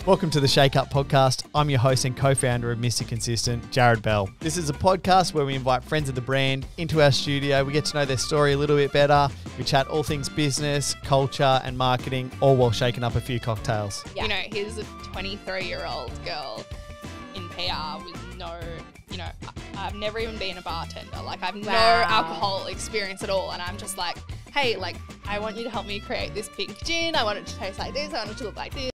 Welcome to the Shake Up Podcast. I'm your host and co-founder of Mr. Consistent, Jared Bell. This is a podcast where we invite friends of the brand into our studio. We get to know their story a little bit better. We chat all things business, culture and marketing, all while shaking up a few cocktails. Yeah. You know, here's a 23-year-old girl in PR with no, I've never even been a bartender. Like, I've no alcohol experience at all. And I'm just like, hey, I want you to help me create this pink gin. I want it to taste like this. I want it to look like this.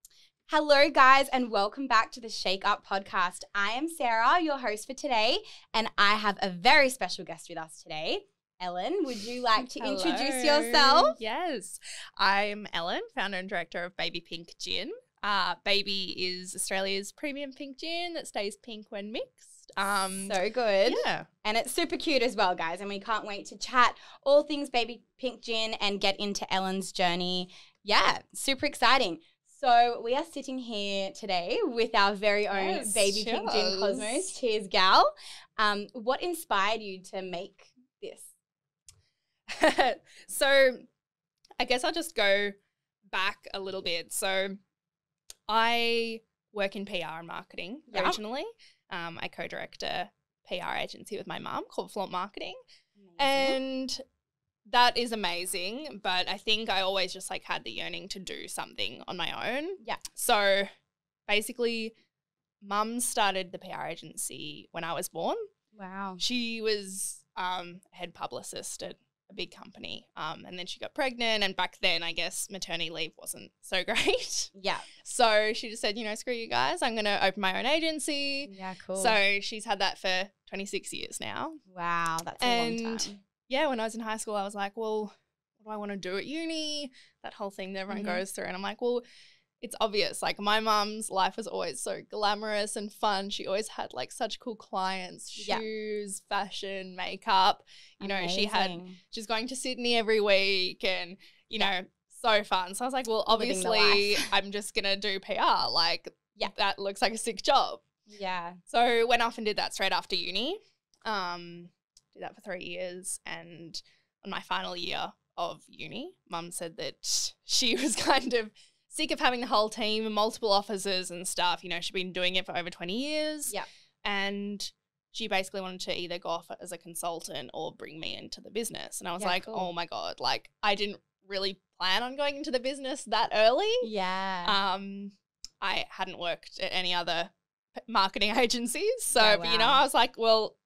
Hello, guys, and welcome back to the Shake Up Podcast. I am Sarah, your host for today, and I have a very special guest with us today. Ellen, would you like to introduce yourself? Yes, I'm Ellen, founder and director of Baby Pink Gin. Baby is Australia's premium pink gin that stays pink when mixed. So good. Yeah. And it's super cute as well, guys, and we can't wait to chat all things Baby Pink Gin and get into Ellen's journey. Yeah, super exciting. So we are sitting here today with our very own Baby Pink Gin Cosmos. Cheers, gal. What inspired you to make this? So I guess I'll just go back a little bit. So I work in PR and marketing originally. I co-direct a PR agency with my mum called Flaunt Marketing. And that is amazing, but I think I always just had the yearning to do something on my own. Yeah. So basically, mum started the PR agency when I was born. Wow. She was head publicist at a big company, and then she got pregnant, and back then I guess maternity leave wasn't so great. Yeah. So she just said, screw you guys, I'm going to open my own agency. Yeah, cool. So she's had that for 26 years now. Wow, that's a long time. Yeah, when I was in high school, I was like, well, what do I want to do at uni? That whole thing that everyone goes through. And I'm like, well, it's obvious. My mum's life was always so glamorous and fun. She always had such cool clients, shoes, fashion, makeup. She's going to Sydney every week and, so fun. So I was like, well, obviously I'm just going to do PR. That looks like a sick job. Yeah. So went off and did that straight after uni. Did that for 3 years, and on my final year of uni, mum said that she was kind of sick of having the whole team and multiple offices and stuff. She'd been doing it for over 20 years. Yeah. And she basically wanted to either go off as a consultant or bring me into the business. And I was like, oh my God, I didn't really plan on going into the business that early. Yeah. I hadn't worked at any other marketing agencies. So, I was like, well,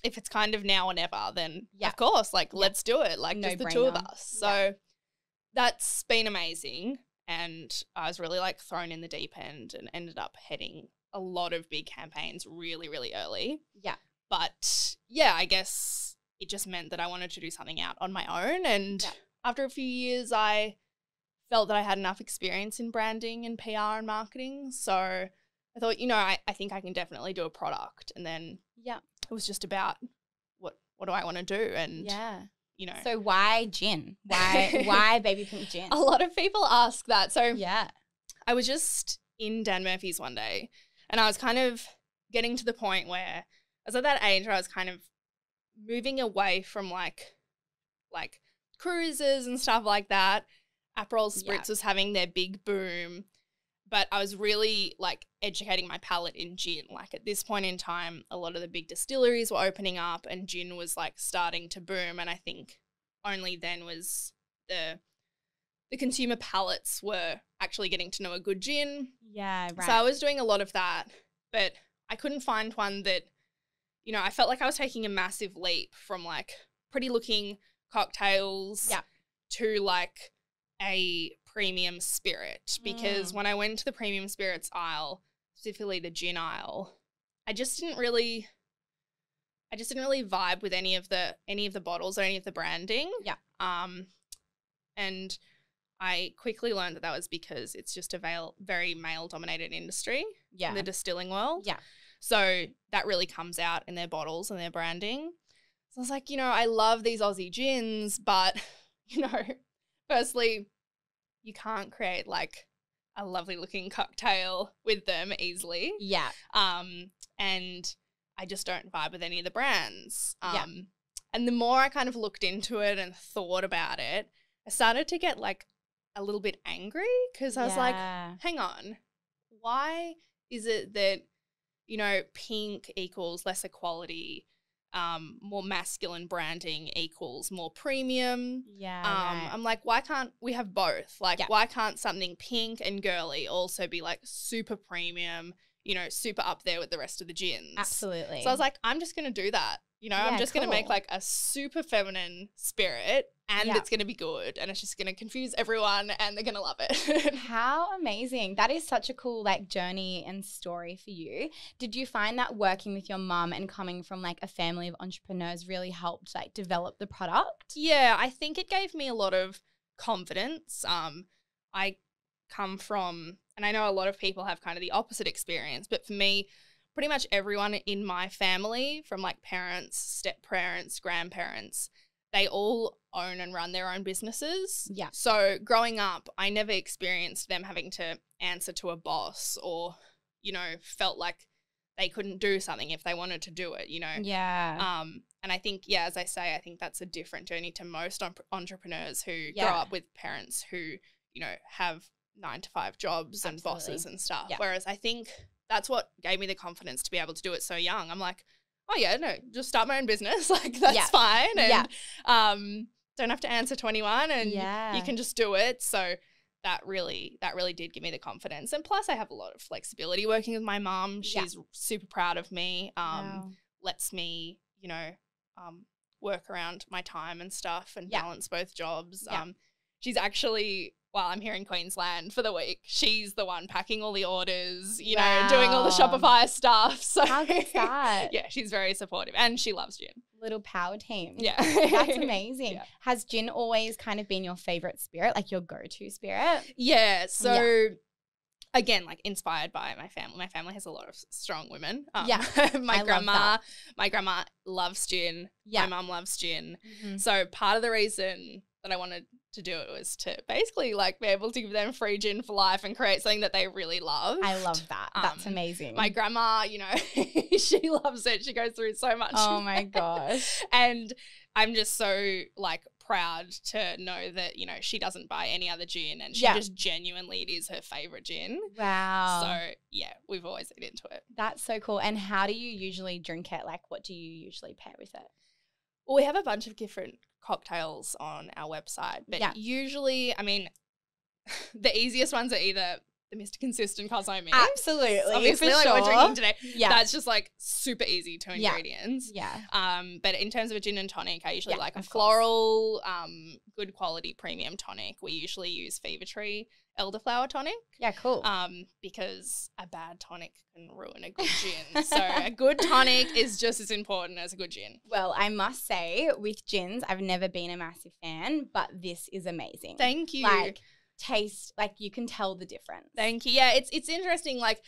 if it's kind of now or never, then of course, let's do it. Just the two of us. So that's been amazing. And I was really thrown in the deep end and ended up heading a lot of big campaigns really, really early. Yeah. But yeah, I guess it just meant that I wanted to do something out on my own. And after a few years, I felt that I had enough experience in branding and PR and marketing. So I thought, I think I can definitely do a product. And then it was just about what do I want to do, and So why gin? Why Baby Pink Gin? A lot of people ask that. So yeah, I was just in Dan Murphy's one day, and I was kind of getting to the point where I was at that age where I was kind of moving away from cruises and stuff like that. Aperol Spritz was having their big boom. But I was really educating my palate in gin. At this point in time, a lot of the big distilleries were opening up and gin was starting to boom. And I think only then was the consumer palates were actually getting to know a good gin. Yeah, right. So I was doing a lot of that, but I couldn't find one that, I felt like I was taking a massive leap from pretty looking cocktails to a premium spirit, because when I went to the premium spirits aisle, specifically the gin aisle, I just didn't really vibe with any of the bottles or any of the branding. Yeah. And I quickly learned that was because it's just a very male dominated industry in the distilling world. Yeah. So that really comes out in their bottles and their branding. So I was like, I love these Aussie gins, but firstly, you can't create a lovely looking cocktail with them easily. Yeah. And I just don't vibe with any of the brands. And the more I kind of looked into it and thought about it, I started to get a little bit angry because I was like, hang on, why is it that, you know, pink equals lesser quality, more masculine branding equals more premium? Yeah. Right. I'm like, why can't we have both? Like, Yeah. why can't something pink and girly also be like super premium, you know, super up there with the rest of the gins? Absolutely. So I was like, I'm just going to do that. You know, Yeah, I'm just going to make cool. like a super feminine spirit, and Yeah. it's going to be good, and it's just going to confuse everyone and they're going to love it. How amazing. That is such a cool like journey and story for you. Did you find that working with your mum and coming from like a family of entrepreneurs really helped like develop the product? Yeah, I think it gave me a lot of confidence. I come from, and I know a lot of people have kind of the opposite experience, but for me, pretty much everyone in my family, from like parents, step-parents, grandparents, they all own and run their own businesses. Yeah. So growing up, I never experienced them having to answer to a boss or, you know, felt like they couldn't do something if they wanted to do it, you know. Yeah. And I think, yeah, as I say, I think that's a different journey to most entrepreneurs who Yeah. grow up with parents who, you know, have 9-to-5 jobs and Absolutely. bosses and stuff. Yeah. Whereas I think that's what gave me the confidence to be able to do it so young. I'm like, oh yeah, no, just start my own business. Like that's Yeah. fine. And Yeah. don't have to answer 21 and Yeah. you can just do it. So that really did give me the confidence. And plus I have a lot of flexibility working with my mum. Yeah. She's super proud of me. Wow. Lets me, you know, work around my time and stuff and Yeah. balance both jobs. Yeah. She's actually, while I'm here in Queensland for the week, she's the one packing all the orders, you know, doing all the Wow. Shopify stuff. So How good's that? yeah, she's very supportive and she loves gin. Little power team. Yeah. That's amazing. Yeah. Has gin always kind of been your favorite spirit, like your go-to spirit? Yeah. So again, like inspired by my family. My family has a lot of strong women. Yeah. my I love that. my grandma loves gin. Yeah. My mum loves gin. Mhm. So part of the reason that I wanted to do it was to basically like be able to give them free gin for life and create something that they really love. I love that. That's Um, amazing. My grandma, you know, she loves it. She goes through so much. Oh my gosh. And I'm just so like proud to know that, you know, she doesn't buy any other gin and she Yeah. just genuinely, it is her favorite gin. Wow. So yeah, we've always been into it. That's so cool. And how do you usually drink it? Like, what do you usually pair with it? Well, we have a bunch of different cocktails on our website, but Yeah. usually, I mean, the easiest ones are either the Mr. Consistent Cosmo Mix. Absolutely, Obviously, for like we're sure. drinking today. Yeah. That's just like super easy to Yeah. ingredients. Yeah. But in terms of a gin and tonic, I usually Yeah, like a of course. floral, good quality premium tonic. We usually use Fever Tree elderflower tonic. Yeah, cool. Because a bad tonic can ruin a good gin. So a good tonic is just as important as a good gin. Well, I must say, with gins, I've never been a massive fan, but this is amazing. Thank you. Like, taste, like you can tell the difference. Thank you. Yeah, it's interesting. Like,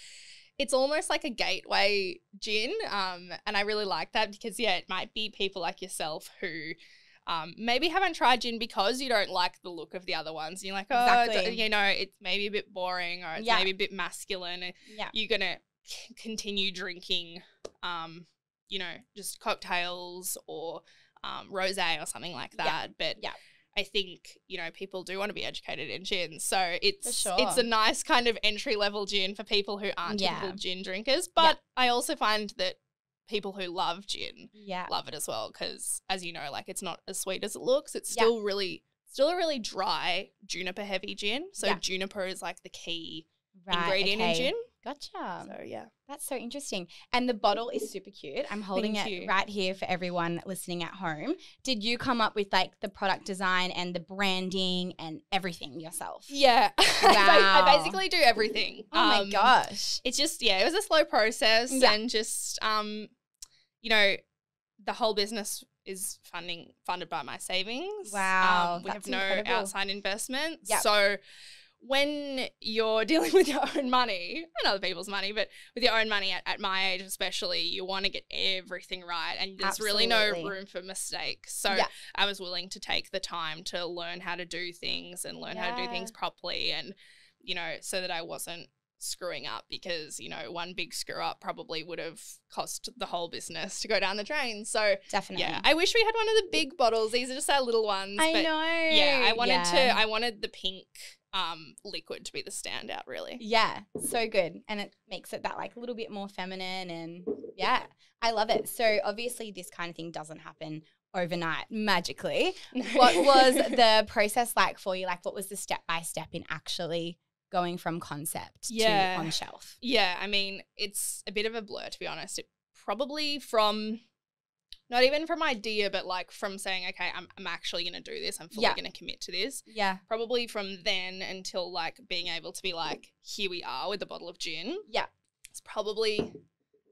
it's almost like a gateway gin, and I really like that because yeah, it might be people like yourself who maybe haven't tried gin because you don't like the look of the other ones. You're like, oh, Exactly. you know, it's maybe a bit boring or it's Yeah. maybe a bit masculine. And Yeah. you're gonna continue drinking, you know, just cocktails or rosé or something like Yeah. that. But Yeah. I think, you know, people do want to be educated in gin. So it's sure. it's a nice kind of entry level gin for people who aren't Yeah. typical gin drinkers. But I also find that people who love gin Yeah. love it as well because, as you know, like it's not as sweet as it looks. It's Yeah. still a really dry juniper heavy gin. So Yeah. juniper is like the key Right, ingredient in okay. gin. Gotcha. So yeah. That's so interesting. And the bottle is super cute. I'm holding Thank it you. right here for everyone listening at home. Did you come up with like the product design and the branding and everything yourself? Yeah. Wow. I basically do everything. Oh my gosh. It's just, yeah, it was a slow process Yeah. and just, you know, the whole business is funded by my savings. Wow, We have that's no incredible. outside investment. Yep. So when you're dealing with your own money and other people's money, but with your own money at my age especially, you want to get everything right and there's really no Absolutely. room for mistakes. So Yeah. I was willing to take the time to learn how to do things and learn how to do Yeah. things properly and, you know, so that I wasn't screwing up because, one big screw up probably would have cost the whole business to go down the drain. So Definitely. yeah, I wish we had one of the big bottles. These are just our little ones. I but know. yeah, I wanted the pink liquid to be the standout, really. Yeah, so good. And it makes it that like a little bit more feminine, and yeah, I love it. So obviously this kind of thing doesn't happen overnight magically. What was the process like for you? Like, what was the step-by-step in actually going from concept to on shelf? Yeah, I mean, it's a bit of a blur, to be honest. It probably from, not even from idea, but like from saying, okay, I'm actually going to do this. I'm fully going to commit to this. Yeah. Probably from then until like being able to be like, here we are with a bottle of gin. Yeah. It's probably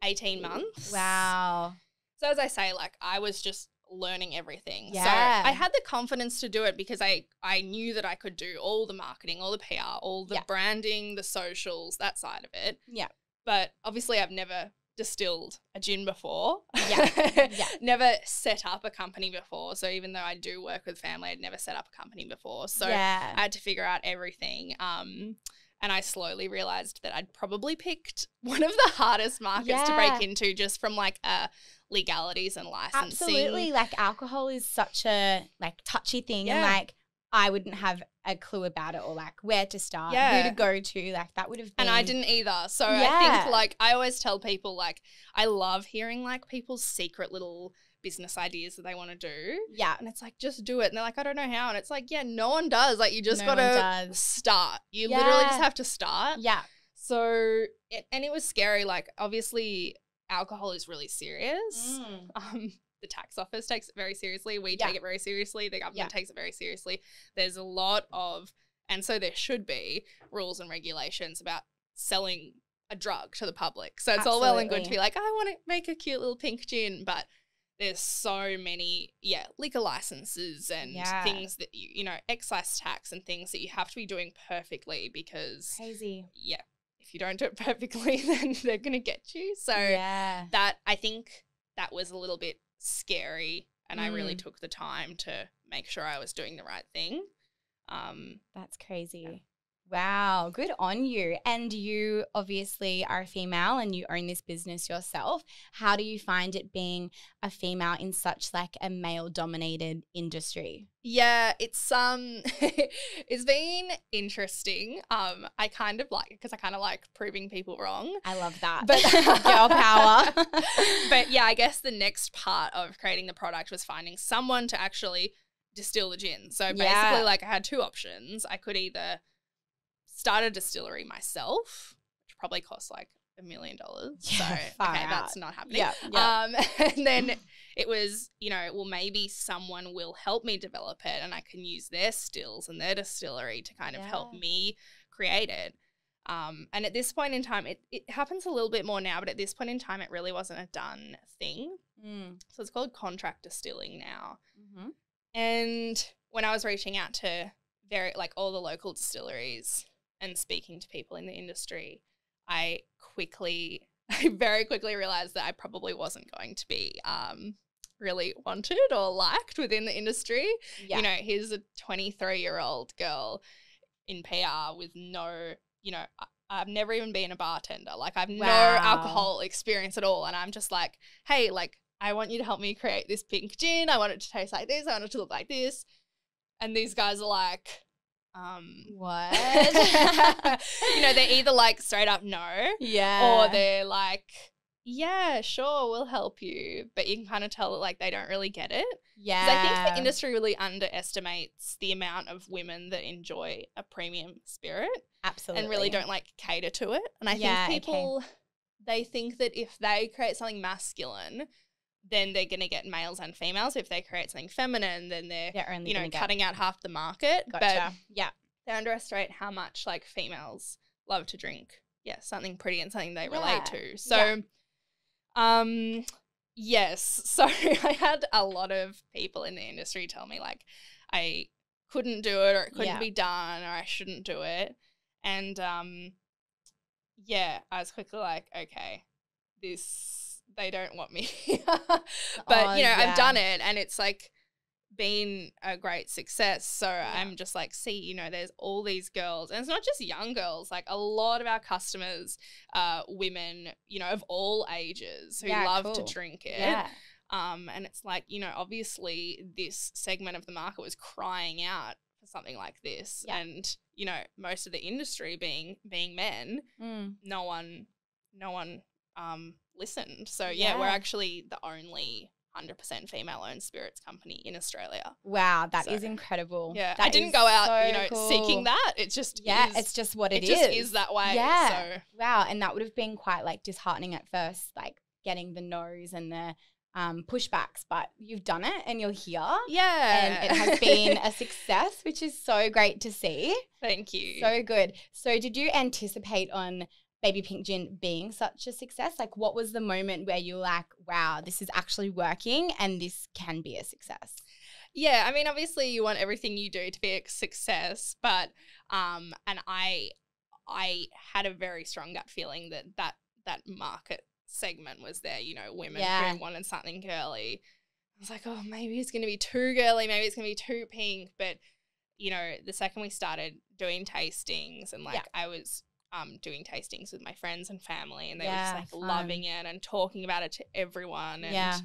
18 months. Wow. So as I say, like I was just learning everything. Yeah. So I had the confidence to do it because I knew that I could do all the marketing, all the PR, all the branding, the socials, that side of it. Yeah. But obviously I've never distilled a gin before. Yeah. Never set up a company before. So even though I do work with family, I'd never set up a company before. So I had to figure out everything. And I slowly realized that I'd probably picked one of the hardest markets to break into, just from like legalities and licensing. Absolutely. Like alcohol is such a like touchy thing. And like I wouldn't have a clue about it, or like where to start, who to go to. Like that would have been. And I didn't either. So I think like I always tell people, like I love hearing like people's secret little business ideas that they want to do. Yeah. And it's like, just do it. And they're like, I don't know how. And it's like, yeah, no one does. Like you just got to start. You literally just have to start. Yeah. So, it was scary. Like obviously alcohol is really serious. The tax office takes it very seriously. We take it very seriously. The government takes it very seriously. There's a lot of, and so there should be, rules and regulations about selling a drug to the public. So it's all well and good to be like, I want to make a cute little pink gin, but there's so many, liquor licenses and things that excise tax and things that you have to be doing perfectly, because if you don't do it perfectly, then they're going to get you. So that, I think that was a little bit scary, and I really took the time to make sure I was doing the right thing. That's crazy. Wow, good on you. And you obviously are a female and you own this business yourself. How do you find it being a female in such like a male-dominated industry? Yeah, it's it's been interesting. I kind of like it because I kind of like proving people wrong. I love that. But girl power. But yeah, I guess the next part of creating the product was finding someone to actually distill the gin. So basically, like I had two options. I could either start a distillery myself, which probably costs like $1 million. So that's not happening. And then it was, well, maybe someone will help me develop it, and I can use their stills and their distillery to kind of help me create it. And at this point in time, it happens a little bit more now, but at this point in time, it really wasn't a done thing. So it's called contract distilling now. And when I was reaching out to all the local distilleries and speaking to people in the industry, I very quickly realized that I probably wasn't going to be really wanted or liked within the industry. Here's a 23-year-old girl in PR with no, I've never even been a bartender. Like I've no alcohol experience at all. And I'm just like, hey, like I want you to help me create this pink gin. I want it to taste like this. I want it to look like this. And these guys are like, what? They're either like straight up no, or they're like, yeah, sure, we'll help you, but you can kind of tell that like they don't really get it. I think the industry really underestimates the amount of women that enjoy a premium spirit, absolutely, and really don't like cater to it. And I think people they think that if they create something masculine, then they're going to get males and females. If they create something feminine, then they're only cutting out half the market. Gotcha. But they underestimate how much like females love to drink. Something pretty and something they relate to. So, yes. So I had a lot of people in the industry tell me like I couldn't do it, or it couldn't be done, or I shouldn't do it. And I was quickly like, okay, they don't want me. But, I've done it, and it's like been a great success. So I'm just like, see, you know, there's all these girls, and it's not just young girls, like a lot of our customers are women, you know, of all ages who love to drink it. Yeah. And it's like, you know, obviously this segment of the market was crying out for something like this. Yeah. And, you know, most of the industry being men, no one listened. So we're actually the only 100% female-owned spirits company in Australia. Wow, that is incredible. Yeah, that I didn't go out, so you know, cool. seeking that. It just it's just what it is. It just is that way. Yeah. So. Wow, and that would have been quite like disheartening at first, like getting the no's and the pushbacks, but you've done it and you're here. Yeah. And it has been a success, which is so great to see. Thank you. So good. So did you anticipate on Baby Pink Gin being such a success? Like, what was the moment where you're like, wow, this is actually working and this can be a success? Yeah, I mean, obviously you want everything you do to be a success, but and I had a very strong gut feeling that market segment was there, you know, women who wanted something girly. I was like, oh, maybe it's going to be too girly, maybe it's going to be too pink. But, you know, the second we started doing tastings and like I was doing tastings with my friends and family, and they were just like loving it and talking about it to everyone. And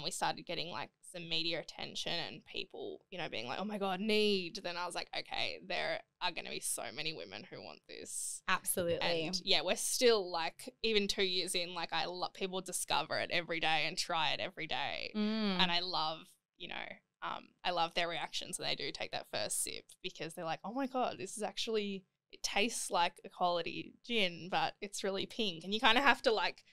we started getting like some media attention and people, you know, being like, oh my God, need. Then I was like, okay, there are going to be so many women who want this. Absolutely. And yeah, we're still like, even 2 years in, like people discover it every day and try it every day. And I love, you know, I love their reactions when they do take that first sip, because they're like, oh my God, this is actually, it tastes like a quality gin, but it's really pink. And you kind of have to like,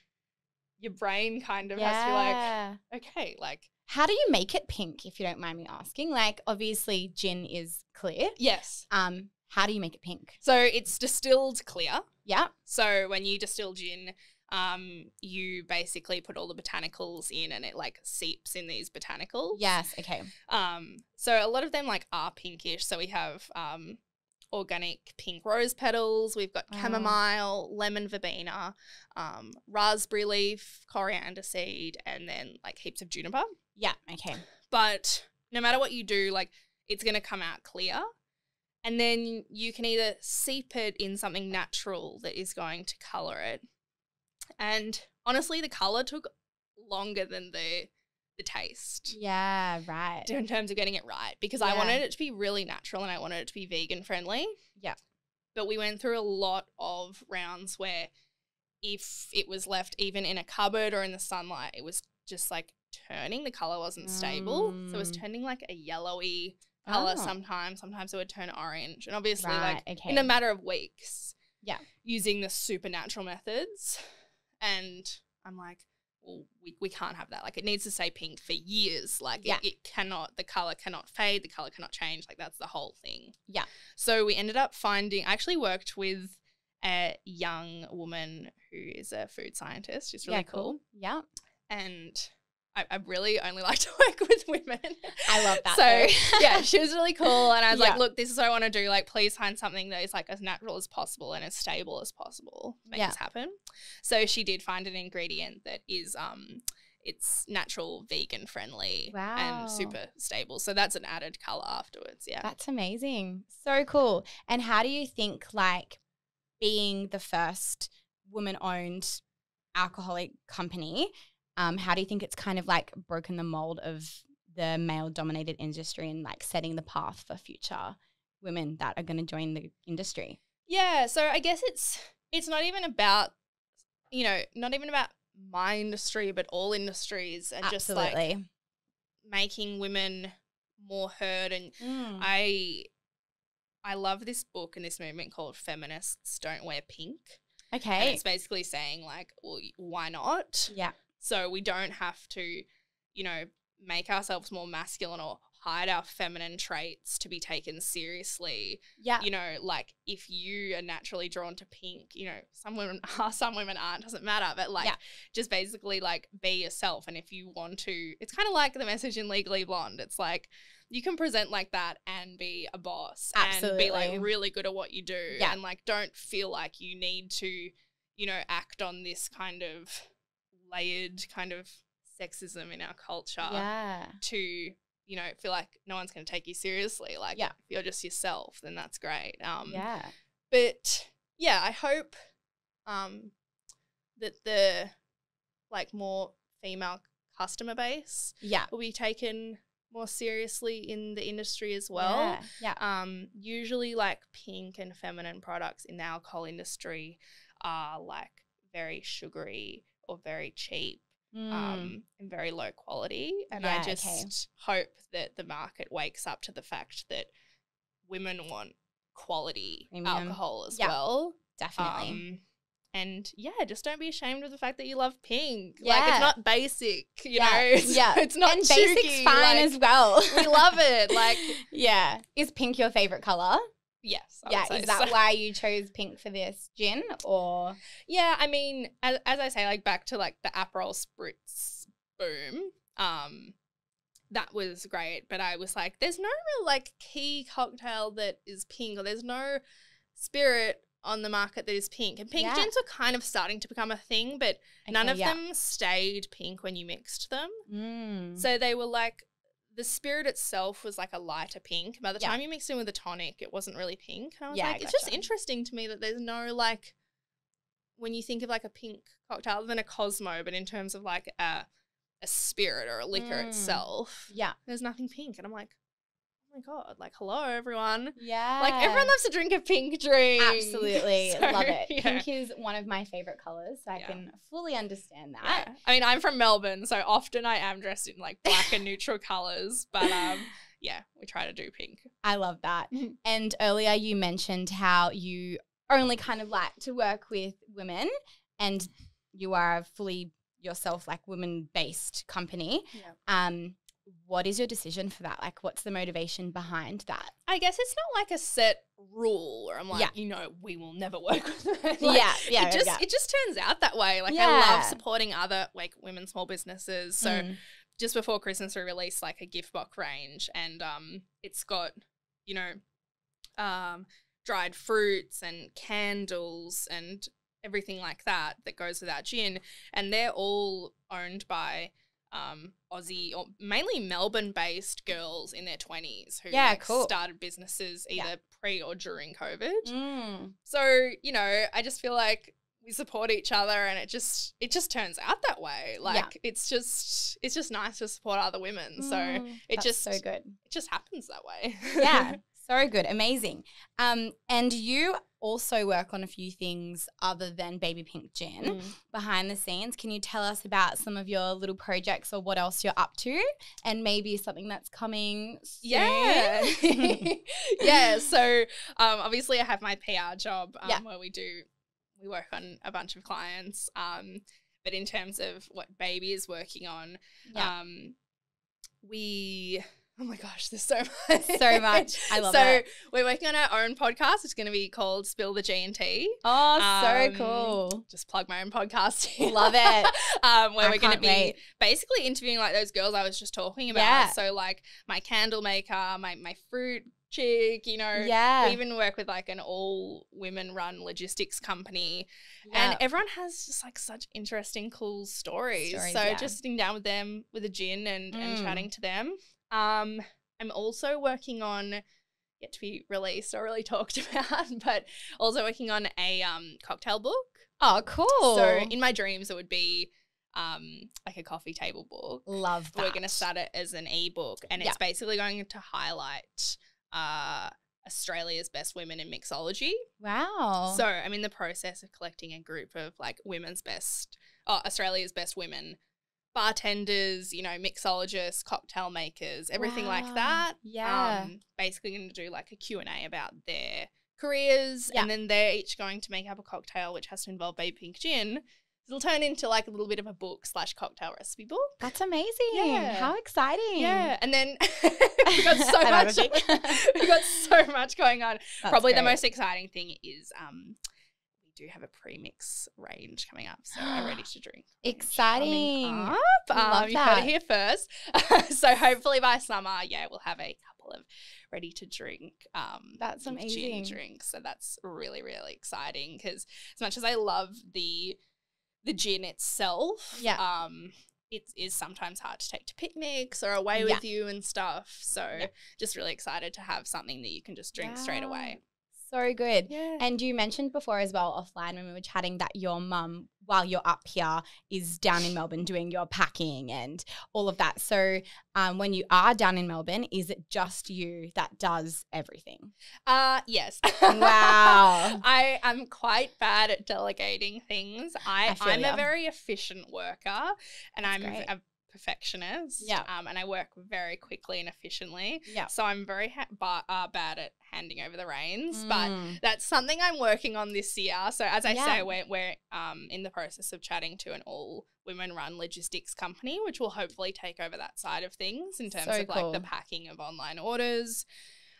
your brain kind of has to be like, okay, like. How do you make it pink, if you don't mind me asking? Like, obviously gin is clear. Yes. How do you make it pink? So it's distilled clear. Yeah. So when you distill gin, you basically put all the botanicals in and it like seeps in these botanicals. Yes, okay. So a lot of them like are pinkish. So we have organic pink rose petals, we've got chamomile, lemon verbena, raspberry leaf, coriander seed, and then like heaps of juniper. Yeah, okay. But no matter what you do, like it's going to come out clear. And then you can either seep it in something natural that is going to colour it. And honestly, the colour took longer than the taste. Yeah, right. In terms of getting it right, because I wanted it to be really natural and I wanted it to be vegan friendly. Yeah. But we went through a lot of rounds where if it was left even in a cupboard or in the sunlight, it was just like turning. The colour wasn't stable. So it was turning like a yellowy colour sometimes. Sometimes it would turn orange. And obviously in a matter of weeks. Yeah. Using the supernatural methods. And I'm like, well, we can't have that. Like it needs to stay pink for years. Like it cannot, the colour cannot fade, the colour cannot change. Like that's the whole thing. Yeah. So we ended up I actually worked with a young woman who is a food scientist. She's really cool. Yeah. And I really only like to work with women. I love that. So yeah, she was really cool. And I was like, look, this is what I want to do. Like, please find something that is like as natural as possible and as stable as possible to make this happen. So she did find an ingredient that is it's natural, vegan friendly, and super stable. So that's an added colour afterwards. Yeah. That's amazing. So cool. And how do you think like being the first woman-owned alcoholic company, how do you think it's kind of like broken the mold of the male-dominated industry and like setting the path for future women that are going to join the industry? Yeah, so I guess it's not even about, you know, not even about my industry, but all industries, and just like making women more heard. And I love this book and this movement called Feminists Don't Wear Pink. Okay. And it's basically saying like, well, why not? Yeah. So we don't have to, you know, make ourselves more masculine or hide our feminine traits to be taken seriously. Yeah. You know, like if you are naturally drawn to pink, you know, some women are, some women aren't, doesn't matter. But like just basically like be yourself. And if you want to, it's kind of like the message in Legally Blonde. It's like you can present like that and be a boss. Absolutely. And be like really good at what you do. Yeah. And like don't feel like you need to, you know, act on this kind of layered kind of sexism in our culture to, you you know, feel like no one's going to take you seriously. Like, Yeah. if you're just yourself, then that's great. Yeah. But yeah, I hope that the like more female customer base Yeah. will be taken more seriously in the industry as well. Yeah. Usually like pink and feminine products in the alcohol industry are like very sugary or very cheap. And very low quality. And I just hope that the market wakes up to the fact that women want quality Premium. alcohol as Yeah. well. Definitely. And yeah, just don't be ashamed of the fact that you love pink. Like, Yeah. it's not basic, you Yeah. know? It's not and cheeky. basic's fine like, as well. we love it. Like, yeah. Is pink your favorite color? yes. I Yeah. would say Is that so. why you chose pink for this gin, or? Yeah, I mean, as I say, like back to like the Aperol Spritz boom, that was great. But I was like, there's no real like key cocktail that is pink, or there's no spirit on the market that is pink. And pink gins were kind of starting to become a thing, but none of them stayed pink when you mixed them. So they were like, the spirit itself was like a lighter pink. By the time you mixed it with a tonic, it wasn't really pink. And I was like, it's just interesting to me that there's no like, when you think of like a pink cocktail, other than a Cosmo, but in terms of like a spirit or a liquor itself, there's nothing pink. And I'm like, oh my God, like, hello, everyone. Yeah. Like, everyone loves to drink a pink drink. Absolutely. So, Love it. yeah. Pink is one of my favorite colors, so I can fully understand that. Yeah. I mean, I'm from Melbourne, so often I am dressed in like black and neutral colours, but yeah, we try to do pink. I love that. And earlier you mentioned how you only kind of like to work with women, and you are a fully yourself, like, women-based company. Yeah. What is your decision for that? Like, what's the motivation behind that? I guess it's not like a set rule where I'm like, you know, we will never work with men. Like, it just turns out that way. Like, I love supporting other like women small businesses. So just before Christmas, we released like a gift box range, and it's got, you know, dried fruits and candles and everything like that goes with our gin, and they're all owned by Aussie or mainly Melbourne-based girls in their 20s who started businesses either pre or during COVID. So, you know, I just feel like we support each other, and it just turns out that way. Like it's just nice to support other women. So that's so good. It just happens that way. Yeah. So good. Amazing. And you also work on a few things other than Baby Pink Gin behind the scenes. Can you tell us about some of your little projects or what else you're up to, and maybe something that's coming soon? Yeah. Yeah. So obviously I have my PR job where we work on a bunch of clients. But in terms of what Baby is working on, oh my gosh, there's so much. So much. I love it. So we're working on our own podcast. It's going to be called Spill the G&T. Oh, so cool. Just plug my own podcast here. Love it. Where we're going to be basically interviewing like those girls I was just talking about. Yeah. So like my candle maker, my fruit chick, you know. Yeah. We even work with like an all women run logistics company. And everyone has just like such interesting, cool stories. So just sitting down with them with a gin and chatting to them. I'm also working on, yet to be released or really talked about, but also working on a cocktail book. Oh, cool. So in my dreams it would be like a coffee table book. Love that. We're going to start it as an ebook, and it's basically going to highlight Australia's best women in mixology. Wow. So I'm in the process of collecting a group of like Australia's best women bartenders, you know, mixologists, cocktail makers, everything like that. Yeah. Basically going to do like a Q&A about their careers, and then they're each going to make up a cocktail which has to involve Baby Pink Gin. It'll turn into like a little bit of a book / cocktail recipe book. That's amazing. Yeah. How exciting. Yeah. And then we've got so much going on. That's Probably great. the most exciting thing is do have a premix range coming up, so a ready to drink. Exciting. You heard it here first. So hopefully by summer, we'll have a couple of ready to drink that's amazing. gin drinks. So that's really, really exciting, because as much as I love the gin itself, it is sometimes hard to take to picnics or away with you and stuff. So just really excited to have something that you can just drink straight away. So good. Yeah. And you mentioned before as well offline when we were chatting that your mum, while you're up here, is down in Melbourne doing your packing and all of that. So when you are down in Melbourne, is it just you that does everything? Yes. Wow. I am quite bad at delegating things. I'm a very efficient worker, and That's I'm great. a perfectionist. Yeah. And I work very quickly and efficiently. Yeah. So I'm very bad at handing over the reins, but Mm. that's something I'm working on this year. So as I Yeah. say, we're in the process of chatting to an all women run logistics company, which will hopefully take over that side of things in terms So of like the cool. packing of online orders.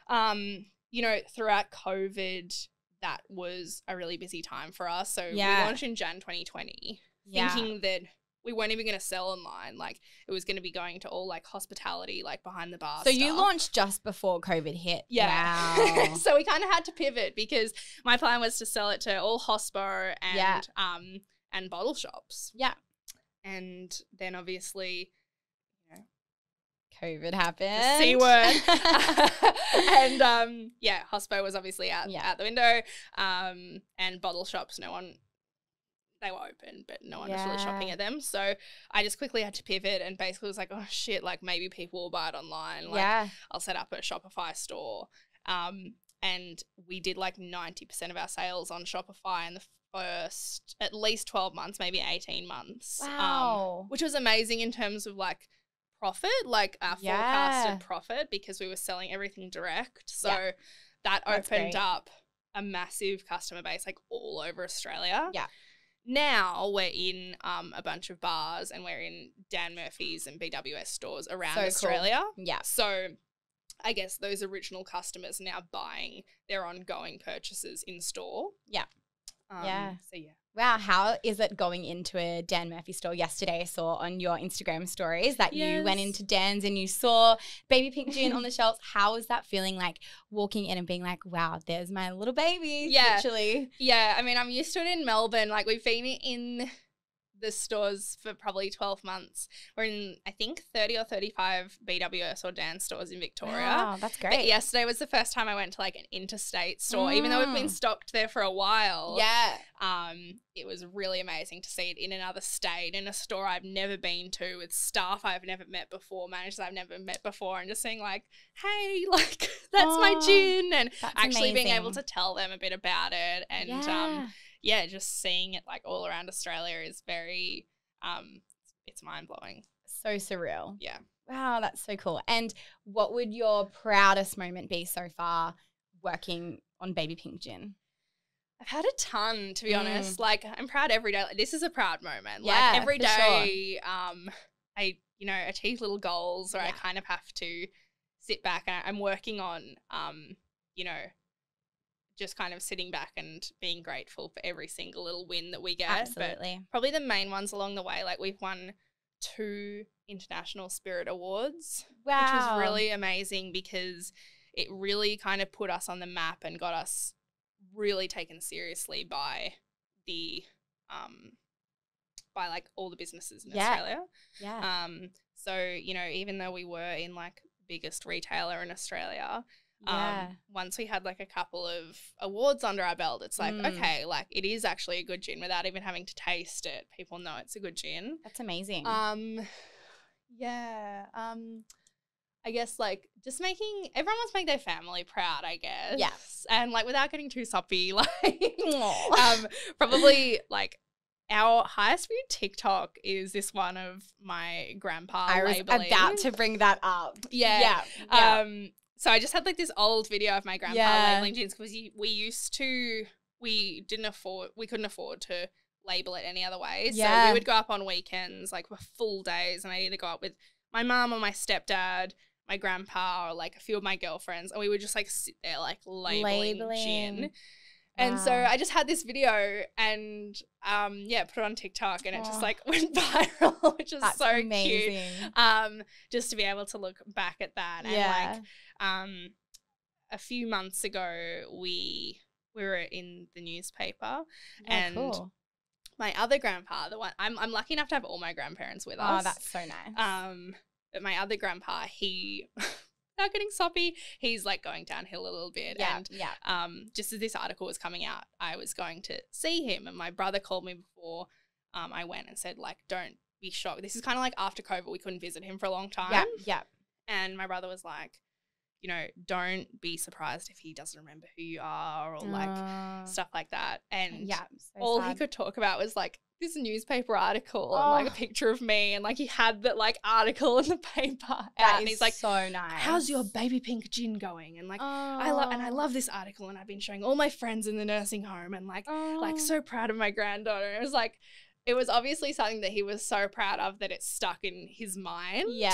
You know, throughout COVID, that was a really busy time for us. So we launched in Jan 2020, thinking that we weren't even going to sell online. Like it was going to be going to all like hospitality, like behind the bar So stuff. you launched just before COVID hit. Yeah. Wow. So we kind of had to pivot because my plan was to sell it to all hospo and bottle shops. Yeah. And then obviously COVID happened. the C word. And hospo was obviously out the window. And bottle shops, they were open, but no one was really shopping at them. So I just quickly had to pivot and basically was like, oh shit, like maybe people will buy it online. Like I'll set up a Shopify store. And we did like 90% of our sales on Shopify in the first at least 12 months, maybe 18 months. Wow. Which was amazing in terms of like profit, like our forecasted profit, because we were selling everything direct. So that opened up a massive customer base like all over Australia. Yeah. Now we're in a bunch of bars and we're in Dan Murphy's and BWS stores around Australia. Cool. Yeah. So I guess those original customers now buying their ongoing purchases in store. Yeah. So yeah. Wow, how is it going into a Dan Murphy store? Yesterday I saw on your Instagram stories that you went into Dan's and you saw baby pink gin on the shelves. How was that feeling, like walking in and being like, wow, there's my little baby, literally? Yeah, I mean, I'm used to it in Melbourne. Like we've been in the stores for probably 12 months. We're in, I think, 30 or 35 BWS or Dan stores in Victoria. Wow, that's great. But yesterday was the first time I went to like an interstate store, even though we've been stocked there for a while. Yeah. It was really amazing to see it in another state, in a store I've never been to, with staff I've never met before, managers I've never met before, and just seeing like, hey, like that's my gin, and actually being able to tell them a bit about it, and just seeing it like all around Australia is very, it's mind-blowing. So surreal. Yeah. Wow, that's so cool. And what would your proudest moment be so far working on Baby Pink Gin? I've had a ton, to be honest. Like, I'm proud every day. Like, this is a proud moment. Yeah, like every for day, I achieve little goals, or I kind of have to sit back and I'm working on, just kind of sitting back and being grateful for every single little win that we get. Absolutely. But probably the main ones along the way, like we've won 2 International Spirit Awards, which was really amazing because it really kind of put us on the map and got us really taken seriously by the by like all the businesses in Australia. Yeah. So, even though we were in like the biggest retailer in Australia, once we had like a couple of awards under our belt, it's like, okay, like it is actually a good gin without even having to taste it. People know it's a good gin. That's amazing. I guess like just everyone wants to make their family proud, I guess. Yes. And like without getting too soppy, like probably like our highest viewed TikTok is this one of my grandpa labeling. I was about to bring that up. Yeah. So I just had like this old video of my grandpa labeling gins because we couldn't afford to label it any other way. So we would go up on weekends, like for full days, and I'd either go up with my mum or my stepdad, my grandpa, or like a few of my girlfriends, and we would just like sit there like labeling. Gin. And so I just had this video and put it on TikTok, and it just like went viral, which is so amazing. Cute. Just to be able to look back at that. And like a few months ago we were in the newspaper and my other grandpa, the one I'm lucky enough to have all my grandparents with Oh, us. that's so nice. But my other grandpa, he not getting soppy. He's like going downhill a little bit. Yeah, And yeah. just as this article was coming out, I was going to see him, and my brother called me before I went and said, like, don't be shocked. This is kind of like after COVID, we couldn't visit him for a long time. Yeah, yeah. And my brother was like, you know, don't be surprised if he doesn't remember who you are or like stuff like that. And Yeah, so all sad. he could talk about was like this newspaper article and like a picture of me, and like he had that like article in the paper That and is he's like, so nice. how's your baby pink gin going? And like I love this article, and I've been showing all my friends in the nursing home, and like so proud of my granddaughter. It was like, it was obviously something that he was so proud of that it stuck in his mind. Yeah.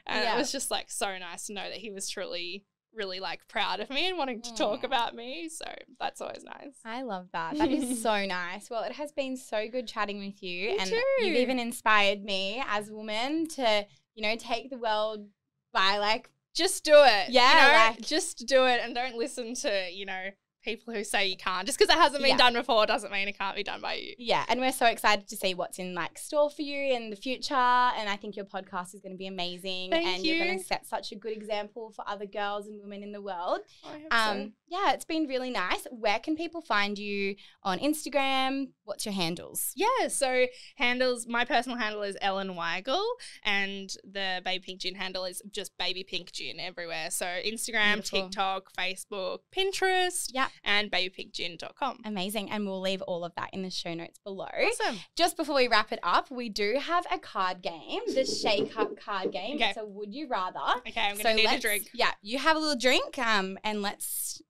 And yeah. it was just like so nice to know that he was truly really like proud of me and wanting to talk about me. So that's always nice. I love that. That is so nice. Well, it has been so good chatting with you. Me and too. You've even inspired me as a woman to, you know, take the world by like, Just do it. Yeah, you know? like- just do it, and don't listen to, you know, people who say you can't. Just because it hasn't been done before doesn't mean it can't be done by you. yeah. And we're so excited to see what's in like store for you in the future. And I think your podcast is going to be amazing. Thank and you. You're going to set such a good example for other girls and women in the world. I hope so. Yeah, it's been really nice. Where can people find you on Instagram? What's your handles? Yeah, so handles, my personal handle is Ellen Weigel, and the Baby Pink Gin handle is just Baby Pink Gin everywhere. So Instagram, Beautiful. TikTok, Facebook, Pinterest, Yeah. and babypinkgin.com. Amazing. And we'll leave all of that in the show notes below. Awesome. Just before we wrap it up, we do have a card game, the Shake Up card game. Okay. It's a Would You Rather. Okay, I'm going to need a drink. Yeah, you have a little drink and let's,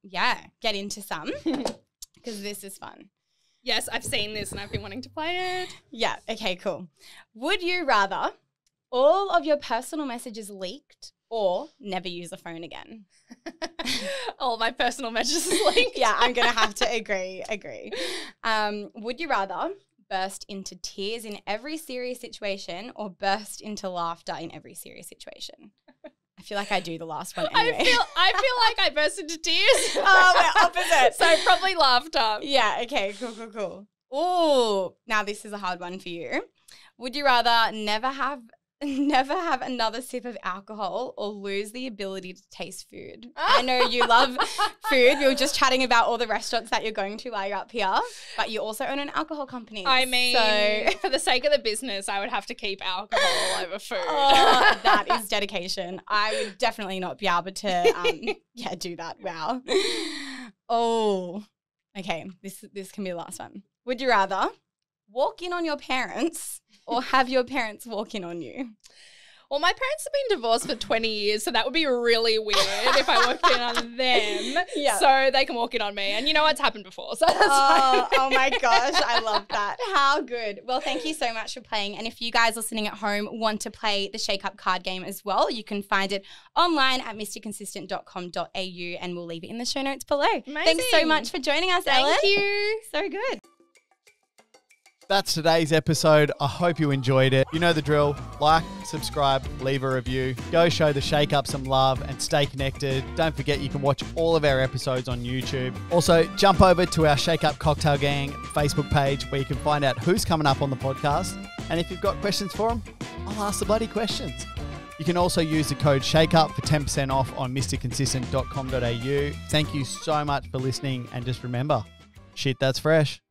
get into some because this is fun. Yes, I've seen this and I've been wanting to play it. Yeah, okay, cool. Would you rather all of your personal messages leaked or never use a phone again? All my personal messages linked. Yeah, I'm going to have to agree. Would you rather burst into tears in every serious situation or burst into laughter in every serious situation? I feel like I do the last one anyway. I feel like I burst into tears. Oh, we're opposite. So probably laughter. Yeah, okay, cool. Ooh, now this is a hard one for you. Would you rather never have another sip of alcohol or lose the ability to taste food? I know you love food. We were just chatting about all the restaurants that you're going to while you're up here, but you also own an alcohol company. I mean, so for the sake of the business, I would have to keep alcohol over food. oh, that is dedication. I would definitely not be able to do that. Wow. Oh, okay. This can be the last one. Would you rather walk in on your parents or have your parents walk in on you? Well, my parents have been divorced for 20 years, so that would be really weird if I walked in on them. Yeah. So they can walk in on me. And you know what's happened before, so that's fine. Oh my gosh, I love that. How good. Well, thank you so much for playing. And if you guys listening at home want to play the Shake Up card game as well, you can find it online at mrconsistent.com.au, and we'll leave it in the show notes below. Amazing. Thanks so much for joining us, Ellen. Thank you. So good. That's today's episode. I hope you enjoyed it. You know the drill. Like, subscribe, leave a review. Go show the Shake Up some love and stay connected. Don't forget you can watch all of our episodes on YouTube. Also, jump over to our Shake Up Cocktail Gang Facebook page where you can find out who's coming up on the podcast. And if you've got questions for them, I'll ask the bloody questions. You can also use the code SHAKEUP for 10% off on mrconsistent.com.au. Thank you so much for listening, and just remember, shit that's fresh.